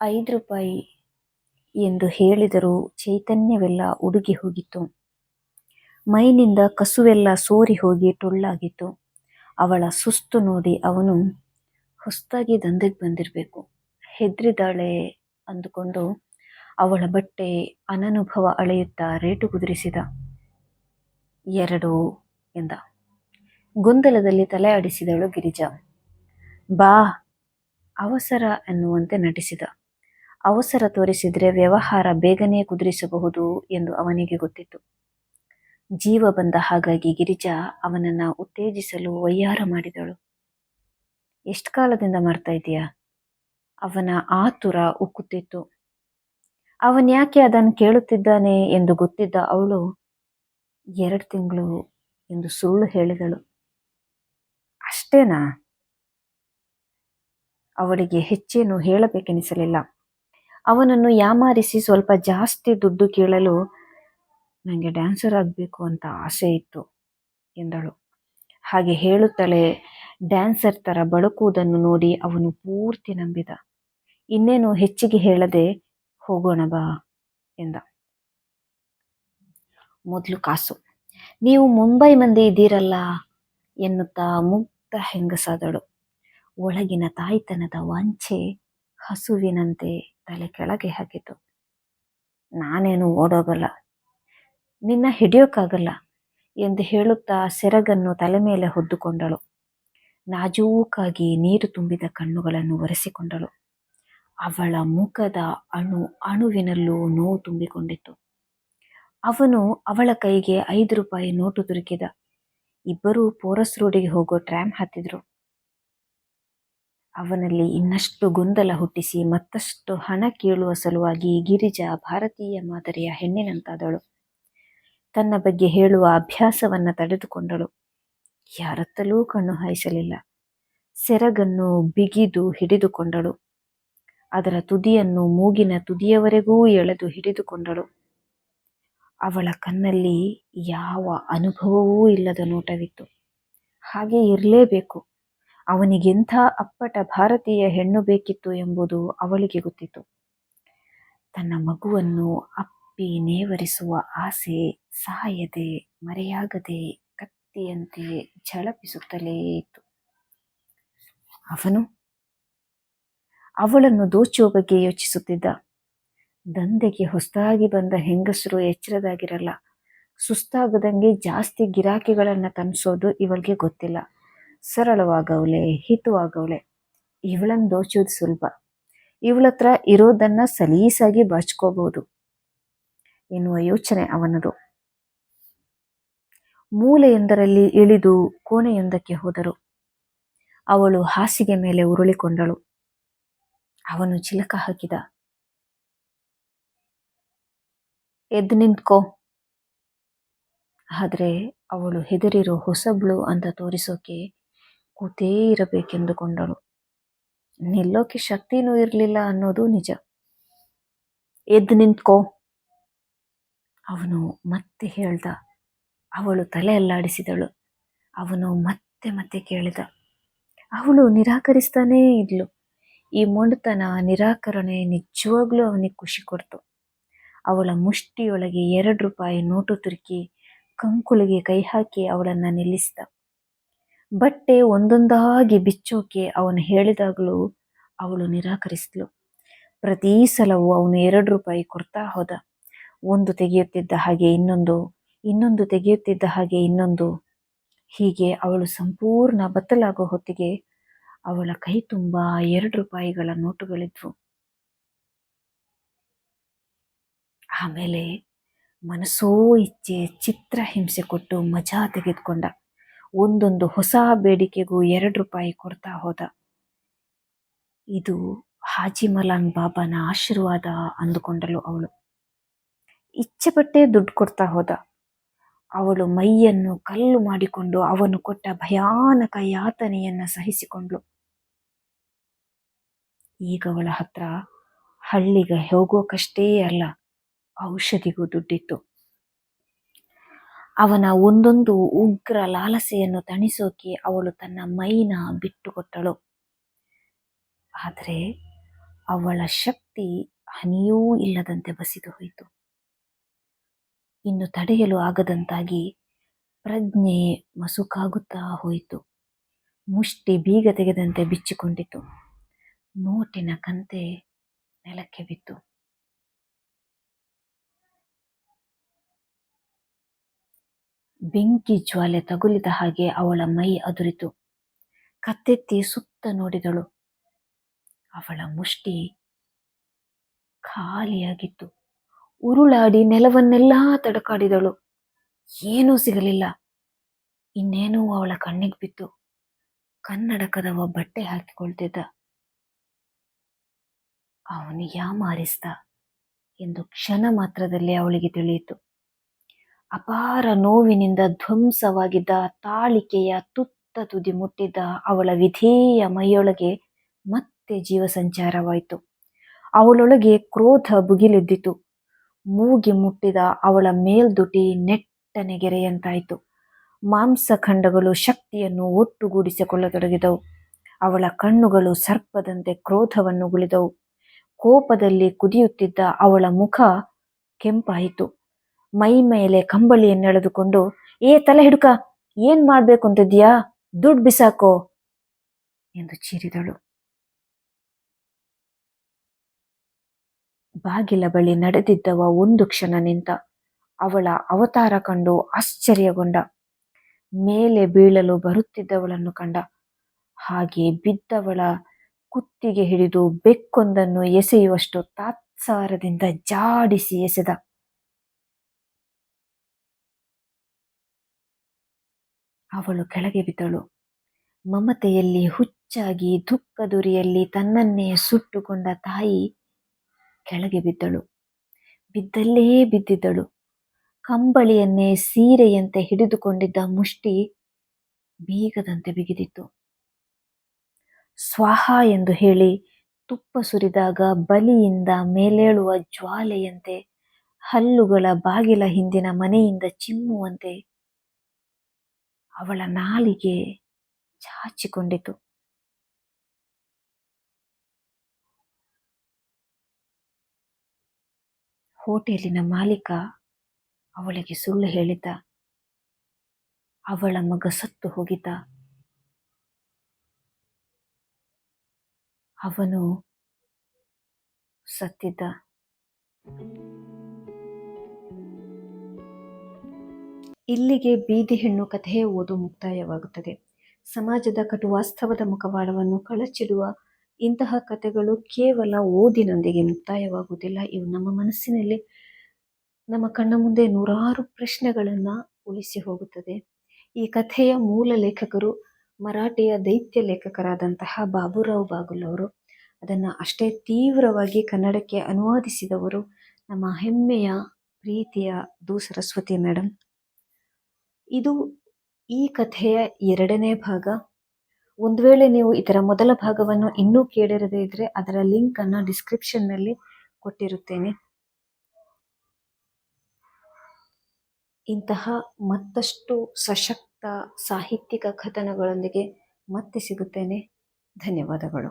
₹5 ಎಂದು ಹೇಳಿದರೂ ಚೈತನ್ಯವೆಲ್ಲ ಉಡುಗಿ ಹೋಗಿತ್ತು. ಮೈನಿಂದ ಕಸುವೆಲ್ಲ ಸೋರಿ ಹೋಗಿ ಟೊಳ್ಳಾಗಿತ್ತು. ಅವಳ ಸುಸ್ತು ನೋಡಿ ಅವನು ಹೊಸ್ದಾಗಿ ದಂಧೆಗೆ ಬಂದಿರಬೇಕು, ಹೆದ್ರಿದಾಳೆ ಅಂದುಕೊಂಡು ಅವಳ ಬಟ್ಟೆ ಅನನುಭವ ಅಳೆಯುತ್ತಾ ರೇಟು ಕುದುರಿಸಿದ. 2 ಎಂದ. ಗೊಂದಲದಲ್ಲಿ ತಲೆ ಆಡಿಸಿದಳು ಗಿರಿಜಾ. ಬಾ, ಅವಸರ ಎನ್ನುವಂತೆ ನಟಿಸಿದ. ಅವಸರ ತೋರಿಸಿದ್ರೆ ವ್ಯವಹಾರ ಬೇಗನೆ ಕುದುರಿಸಬಹುದು ಎಂದು ಅವನಿಗೆ ಗೊತ್ತಿತ್ತು. ಜೀವ ಬಂದ ಹಾಗಾಗಿ ಗಿರಿಜಾ ಅವನನ್ನ ಉತ್ತೇಜಿಸಲು ವಯ್ಯಾರ ಮಾಡಿದಳು. ಎಷ್ಟು ಕಾಲದಿಂದ ಮಾಡ್ತಾ ಇದೀಯಾ? ಅವನ ಆತುರ ಉಕ್ಕುತ್ತಿತ್ತು. ಅವನ್ಯಾಕೆ ಅದನ್ನು ಕೇಳುತ್ತಿದ್ದಾನೆ ಎಂದು ಗೊತ್ತಿದ್ದ ಅವಳು 2 ತಿಂಗಳು ಎಂದು ಸುಳ್ಳು ಹೇಳಿದಳು. ಅಷ್ಟೇನಾ? ಅವಳಿಗೆ ಹೆಚ್ಚೇನು ಹೇಳಬೇಕೆನಿಸಲಿಲ್ಲ. ಅವನನ್ನು ಯಾಮಾರಿಸಿ ಸ್ವಲ್ಪ ಜಾಸ್ತಿ ದುಡ್ಡು ಕೇಳಲು ನನಗೆ ಡ್ಯಾನ್ಸರ್ ಆಗಬೇಕು ಅಂತ ಆಸೆ ಇತ್ತು ಎಂದಳು. ಹಾಗೆ ಹೇಳುತ್ತಲೇ ಡ್ಯಾನ್ಸರ್ ಥರ ಬಳುಕುವುದನ್ನು ನೋಡಿ ಅವನು ಪೂರ್ತಿ ನಂಬಿದ. ಇನ್ನೇನು ಹೆಚ್ಚಿಗೆ ಹೇಳದೆ ಹೋಗೋಣ ಬಾ ಎಂದ. ಮೊದಲು ಕಾಸು. ನೀವು ಮುಂಬೈ ಮಂದಿ ಇದ್ದೀರಲ್ಲ ಎನ್ನುತ್ತಾ ಮುಗ್ಧ ಹೆಂಗಸಾದಳು. ಒಳಗಿನ ತಾಯ್ತನದ ವಾಂಛೆ ಹಸುವಿನಂತೆ ತಲೆ ಕೆಳಗೆ ಹಾಕಿತು. ನಾನೇನು ಓಡೋಗಲ್ಲ, ನಿನ್ನ ಹಿಡಿಯೋಕ್ಕಾಗಲ್ಲ ಎಂದು ಹೇಳುತ್ತಾ ಸೆರಗನ್ನು ತಲೆ ಮೇಲೆ ಹೊದ್ದುಕೊಂಡಳು. ನಾಜೂಕಾಗಿ ನೀರು ತುಂಬಿದ ಕಣ್ಣುಗಳನ್ನು ಒರೆಸಿಕೊಂಡಳು. ಅವಳ ಮುಖದ ಅಣುವಿನಲ್ಲೂ ನೋವು ತುಂಬಿಕೊಂಡಿತ್ತು. ಅವನು ಅವಳ ಕೈಗೆ ₹5 ನೋಟು ತುರುಕಿದ. ಇಬ್ಬರೂ ಪೋರಸ್ ರೋಡಿಗೆ ಹೋಗೋ ಟ್ರಾಮ್ ಹತ್ತಿದ್ರು. ಅವನಲ್ಲಿ ಇನ್ನಷ್ಟು ಗೊಂದಲ ಹುಟ್ಟಿಸಿ ಮತ್ತಷ್ಟು ಹಣ ಕೇಳುವ ಸಲುವಾಗಿ ಗಿರಿಜಾ ಭಾರತೀಯ ಮಾದರಿಯ ಹೆಣ್ಣಿನಂತಾದಳು. ತನ್ನ ಬಗ್ಗೆ ಹೇಳುವ ಅಭ್ಯಾಸವನ್ನ ತಡೆದುಕೊಂಡಳು. ಯಾರತ್ತಲೂ ಕಣ್ಣು ಹಾಯಿಸಲಿಲ್ಲ. ಸೆರಗನ್ನು ಬಿಗಿದು ಹಿಡಿದುಕೊಂಡಳು. ಅದರ ತುದಿಯನ್ನು ಮೂಗಿನ ತುದಿಯವರೆಗೂ ಎಳೆದು ಹಿಡಿದುಕೊಂಡಳು. ಅವಳ ಕಣ್ಣಲ್ಲಿ ಯಾವ ಅನುಭವವೂ ಇಲ್ಲದ ನೋಟವಿತ್ತು. ಹಾಗೆ ಇರಲೇಬೇಕು. ಅವನಿಗೆಂಥ ಅಪ್ಪಟ ಭಾರತೀಯ ಹೆಣ್ಣು ಬೇಕಿತ್ತು ಎಂಬುದು ಅವಳಿಗೆ ಗೊತ್ತಿತ್ತು. ತನ್ನ ಮಗುವನ್ನು ಅಪ್ಪಿ ನೇವರಿಸುವ ಆಸೆ ಸಾಯದೆ ಮರೆಯಾಗದೆ ಕತ್ತಿಯಂತೆ ಝಳಪಿಸುತ್ತಲೇ ಇತ್ತು. ಅವನು ಅವಳನ್ನು ದೋಚುವ ಬಗ್ಗೆ ಯೋಚಿಸುತ್ತಿದ್ದ. ದಂಧೆಗೆ ಹೊಸದಾಗಿ ಬಂದ ಹೆಂಗಸರು ಎಚ್ಚರದಾಗಿರಲ್ಲ. ಸುಸ್ತಾಗದಂಗೆ ಜಾಸ್ತಿ ಗಿರಾಕಿಗಳನ್ನ ತನ್ಸೋದು ಇವಳಿಗೆ ಗೊತ್ತಿಲ್ಲ. ಸರಳವಾಗವಳೆ, ಹಿತವಾಗವಳೆ, ಇವಳನ್ನು ದೋಚೋದು ಸುಲಭ. ಇವಳತ್ರ ಇರೋದನ್ನ ಸಲೀಸಾಗಿ ಬಾಚ್ಕೋಬಹುದು ಎನ್ನುವ ಯೋಚನೆ ಅವನದು. ಮೂಲೆಯೊಂದರಲ್ಲಿ ಇಳಿದು ಕೋಣೆಯೊಂದಕ್ಕೆ ಹೋದರು. ಅವಳು ಹಾಸಿಗೆ ಮೇಲೆ ಉರುಳಿಕೊಂಡಳು. ಅವನು ಚಿಲಕ ಹಾಕಿದ. ಎದ್ದು ನಿಂತ್ಕೋ. ಆದ್ರೆ ಅವಳು ಹೆದರಿರೋ ಹೊಸಬ್ಳು ಅಂತ ತೋರಿಸೋಕೆ ಕೂತೇ ಇರಬೇಕೆಂದುಕೊಂಡಳು. ನಿಲ್ಲೋಕೆ ಶಕ್ತಿನೂ ಇರಲಿಲ್ಲ ಅನ್ನೋದು ನಿಜ. ಎದ್ದು ನಿಂತ್ಕೋ ಅವನು ಮತ್ತೆ ಹೇಳ್ದ. ಅವಳು ತಲೆ ಅಲ್ಲಾಡಿಸಿದಳು. ಅವನು ಮತ್ತೆ ಮತ್ತೆ ಕೇಳಿದ. ಅವಳು ನಿರಾಕರಿಸ್ತಾನೇ ಇದ್ಲು. ಈ ಮೊಂಡತನ, ನಿರಾಕರಣೆ ನಿಜವಾಗ್ಲೂ ಅವನಿಗೆ ಖುಷಿ ಕೊಡ್ತು. ಅವಳ ಮುಷ್ಟಿಯೊಳಗೆ ₹2 ನೋಟು ತುರುಕಿ ಕಂಕುಳಿಗೆ ಕೈ ಹಾಕಿ ಅವಳನ್ನ ನಿಲ್ಲಿಸಿದ. ಬಟ್ಟೆ ಒಂದೊಂದಾಗಿ ಬಿಚ್ಚೋಕೆ ಅವನು ಹೇಳಿದಾಗಲೂ ಅವಳು ನಿರಾಕರಿಸಿದ್ಲು. ಪ್ರತಿ ಸಲವೂ ಅವನು ₹2 ಕೊಡ್ತಾ ಹೋದ. ಒಂದು ತೆಗೆಯುತ್ತಿದ್ದ ಹಾಗೆ ಇನ್ನೊಂದು, ಇನ್ನೊಂದು ತೆಗೆಯುತ್ತಿದ್ದ ಹಾಗೆ ಇನ್ನೊಂದು. ಹೀಗೆ ಅವಳು ಸಂಪೂರ್ಣ ಬತ್ತಲಾಗೋ ಹೊತ್ತಿಗೆ ಅವಳ ಕೈ ತುಂಬ ₹2ಗಳ ನೋಟುಗಳಿದ್ವು. ಆಮೇಲೆ ಮನಸೋ ಇಚ್ಛೆ ಚಿತ್ರ ಹಿಂಸೆ ಕೊಟ್ಟು ಮಜಾ ತೆಗೆದುಕೊಂಡ. ಒಂದೊಂದು ಹೊಸ ಬೇಡಿಕೆಗೂ ₹2 ಕೊಡ್ತಾ ಹೋದ. ಇದು ಹಾಜಿ ಮಲಾನ್ ಬಾಬಾನ ಆಶೀರ್ವಾದ ಅಂದುಕೊಂಡಳು ಅವಳು. ಇಚ್ಛೆ ಪಟ್ಟೆ ದುಡ್ಡು ಕೊಡ್ತಾ ಹೋದ. ಅವಳು ಮೈಯನ್ನು ಕಲ್ಲು ಮಾಡಿಕೊಂಡು ಅವನು ಕೊಟ್ಟ ಭಯಾನಕ ಯಾತನೆಯನ್ನ ಸಹಿಸಿಕೊಂಡ್ಳು. ಈಗ ಅವಳ ಹತ್ರ ಹಳ್ಳಿಗೆ ಹೋಗೋಕಷ್ಟೇ ಅಲ್ಲ, ಔಷಧಿಗೂ ದುಡ್ಡಿತ್ತು. ಅವನ ಒಂದೊಂದು ಉಗ್ರ ಲಾಲಸೆಯನ್ನು ತಣಿಸೋಕೆ ಅವಳು ತನ್ನ ಮೈನ ಬಿಟ್ಟುಕೊಟ್ಟಳು. ಆದರೆ ಅವಳ ಶಕ್ತಿ ಹನಿಯೂ ಇಲ್ಲದಂತೆ ಬಸಿದು ಹೋಯಿತು. ಇನ್ನು ತಡೆಯಲು ಆಗದಂತಾಗಿ ಪ್ರಜ್ಞೆ ಮಸುಕಾಗುತ್ತಾ ಹೋಯಿತು. ಮುಷ್ಟಿ ಬೀಗ ತೆಗೆದಂತೆ ಬಿಚ್ಚಿಕೊಂಡಿತು. ನೋಟಿನ ಕಂತೆ ನೆಲಕ್ಕೆ ಬಿತ್ತು. ಬೆಂಕಿ ಜ್ವಾಲೆ ತಗುಲಿದ ಹಾಗೆ ಅವಳ ಮೈ ಅದುರಿತು. ಕತ್ತೆತ್ತಿ ಸುತ್ತ ನೋಡಿದಳು. ಅವಳ ಮುಷ್ಟಿ ಖಾಲಿಯಾಗಿತ್ತು. ಉರುಳಾಡಿ ನೆಲವನ್ನೆಲ್ಲಾ ತಡಕಾಡಿದಳು. ಏನೂ ಸಿಗಲಿಲ್ಲ. ಇನ್ನೇನೋ ಅವಳ ಕಣ್ಣಿಗೆ ಬಿತ್ತು. ಕನ್ನಡಕದವ ಬಟ್ಟೆ ಹಾಕಿಕೊಳ್ತಿದ್ದ. ಅವನು ಯಾಮಾರಿಸ್ದ ಎಂದು ಕ್ಷಣ ಮಾತ್ರದಲ್ಲಿ ಅವಳಿಗೆ ತಿಳಿಯಿತು. ಅಪಾರ ನೋವಿನಿಂದ ಧ್ವಂಸವಾಗಿದ್ದ ತಾಳಿಕೆಯ ತುತ್ತ ತುದಿ ಮುಟ್ಟಿದ್ದ ಅವಳ ವಿಧೇಯ ಮೈಯೊಳಗೆ ಮತ್ತೆ ಜೀವ ಸಂಚಾರವಾಯಿತು. ಅವಳೊಳಗೆ ಕ್ರೋಧ ಭುಗಿಲೆದ್ದಿತು. ಮೂಗಿ ಮುಟ್ಟಿದ ಅವಳ ಮೇಲ್ದುಟಿ ನೆಟ್ಟನೆಗೆರೆಯಂತಾಯಿತು. ಮಾಂಸಖಂಡಗಳು ಶಕ್ತಿಯನ್ನು ಒಟ್ಟುಗೂಡಿಸಿಕೊಳ್ಳತೊಡಗಿದವು. ಅವಳ ಕಣ್ಣುಗಳು ಸರ್ಪದಂತೆ ಕ್ರೋಧವನ್ನು ಗುಳಿದವು. ಕೋಪದಲ್ಲಿ ಕುದಿಯುತ್ತಿದ್ದ ಅವಳ ಮುಖ ಕೆಂಪಾಯಿತು. ಮೈ ಮೇಲೆ ಕಂಬಳಿಯನ್ನೆಳೆದುಕೊಂಡು, ತಲೆ ಹಿಡುಕ, ಏನ್ ಮಾಡ್ಬೇಕು ಅಂತಿದ್ಯಾ? ದುಡ್ಡು ಬಿಸಾಕೋ ಎಂದು ಚೀರಿದಳು. ಬಾಗಿಲ ಬಳಿ ನಡೆದಿದ್ದವ ಒಂದು ಕ್ಷಣ ನಿಂತ. ಅವಳ ಅವತಾರ ಕಂಡು ಆಶ್ಚರ್ಯಗೊಂಡ. ಮೇಲೆ ಬೀಳಲು ಬರುತ್ತಿದ್ದವಳನ್ನು ಕಂಡ. ಹಾಗೆ ಬಿದ್ದವಳ ಕುತ್ತಿಗೆ ಹಿಡಿದು ಬೆಕ್ಕೊಂದನ್ನು ಎಸೆಯುವಷ್ಟು ತಾತ್ಸಾರದಿಂದ ಜಾಡಿಸಿ ಎಸೆದ. ಅವಳು ಕೆಳಗೆ ಬಿದ್ದಳು. ಮಮತೆಯಲ್ಲಿ ಹುಚ್ಚಾಗಿ ದುಃಖದುರಿಯಲ್ಲಿ ತನ್ನನ್ನೇ ಸುಟ್ಟುಕೊಂಡ ತಾಯಿ ಕೆಳಗೆ ಬಿದ್ದಳು. ಬಿದ್ದಲ್ಲೇ ಬಿದ್ದಿದ್ದಳು. ಕಂಬಳಿಯನ್ನೇ ಸೀರೆಯಂತೆ ಹಿಡಿದುಕೊಂಡಿದ್ದ ಮುಷ್ಟಿ ಬೀಗದಂತೆ ಬಿಗಿದಿತ್ತು. ಸ್ವಾಹ ಎಂದು ಹೇಳಿ ತುಪ್ಪ ಸುರಿದಾಗ ಬಲಿಯಿಂದ ಮೇಲೇಳುವ ಜ್ವಾಲೆಯಂತೆ, ಹಲ್ಲುಗಳ ಬಾಗಿಲ ಹಿಂದಿನ ಮನೆಯಿಂದ ಚಿಮ್ಮುವಂತೆ ಅವಳ ನಾಲಿಗೆ ಚಾಚಿಕೊಂಡಿತು. ಹೋಟೆಲಿನ ಮಾಲೀಕ ಅವಳಿಗೆ ಸುಳ್ಳು ಹೇಳಿದ್ದ. ಅವಳ ಮಗ ಸತ್ತು ಹೋಗಿದ್ದ. ಅವನು ಸತ್ತಿದ್ದ. ಇಲ್ಲಿಗೆ ಬೀದಿ ಹೆಣ್ಣು ಕಥೆಯ ಓದು ಮುಕ್ತಾಯವಾಗುತ್ತದೆ. ಸಮಾಜದ ಕಟು ವಾಸ್ತವದ ಮುಖವಾಡವನ್ನು ಕಳಚಿಡುವ ಇಂತಹ ಕಥೆಗಳು ಕೇವಲ ಓದಿನೊಂದಿಗೆ ಮುಕ್ತಾಯವಾಗುವುದಿಲ್ಲ. ಇವು ನಮ್ಮ ಮನಸ್ಸಿನಲ್ಲಿ, ನಮ್ಮ ಕಣ್ಣ ಮುಂದೆ ನೂರಾರು ಪ್ರಶ್ನೆಗಳನ್ನು ಉಳಿಸಿ ಹೋಗುತ್ತದೆ. ಈ ಕಥೆಯ ಮೂಲ ಲೇಖಕರು ಮರಾಠಿಯ ದೈತ್ಯ ಲೇಖಕರಾದಂತಹ ಬಾಬುರಾವ್ ಬಾಗುಲ್ ಅವರು. ಅದನ್ನು ಅಷ್ಟೇ ತೀವ್ರವಾಗಿ ಕನ್ನಡಕ್ಕೆ ಅನುವಾದಿಸಿದವರು ನಮ್ಮ ಹೆಮ್ಮೆಯ ಪ್ರೀತಿಯ ದು ಸರಸ್ವತಿ ಮೇಡಮ್. ಇದು ಈ ಕಥೆಯ 2ನೇ ಭಾಗ. ಒಂದು ವೇಳೆ ನೀವು ಇದರ ಮೊದಲ ಭಾಗವನ್ನು ಇನ್ನೂ ಕೇಳಿರದೇ ಇದ್ರೆ ಅದರ ಲಿಂಕನ್ನು ಡಿಸ್ಕ್ರಿಪ್ಷನ್ನಲ್ಲಿ ಕೊಟ್ಟಿರುತ್ತೇನೆ. ಇಂತಹ ಮತ್ತಷ್ಟು ಸಶಕ್ತ ಸಾಹಿತ್ಯಿಕ ಕಥನಗಳೊಂದಿಗೆ ಮತ್ತೆ ಸಿಗುತ್ತೇನೆ. ಧನ್ಯವಾದಗಳು.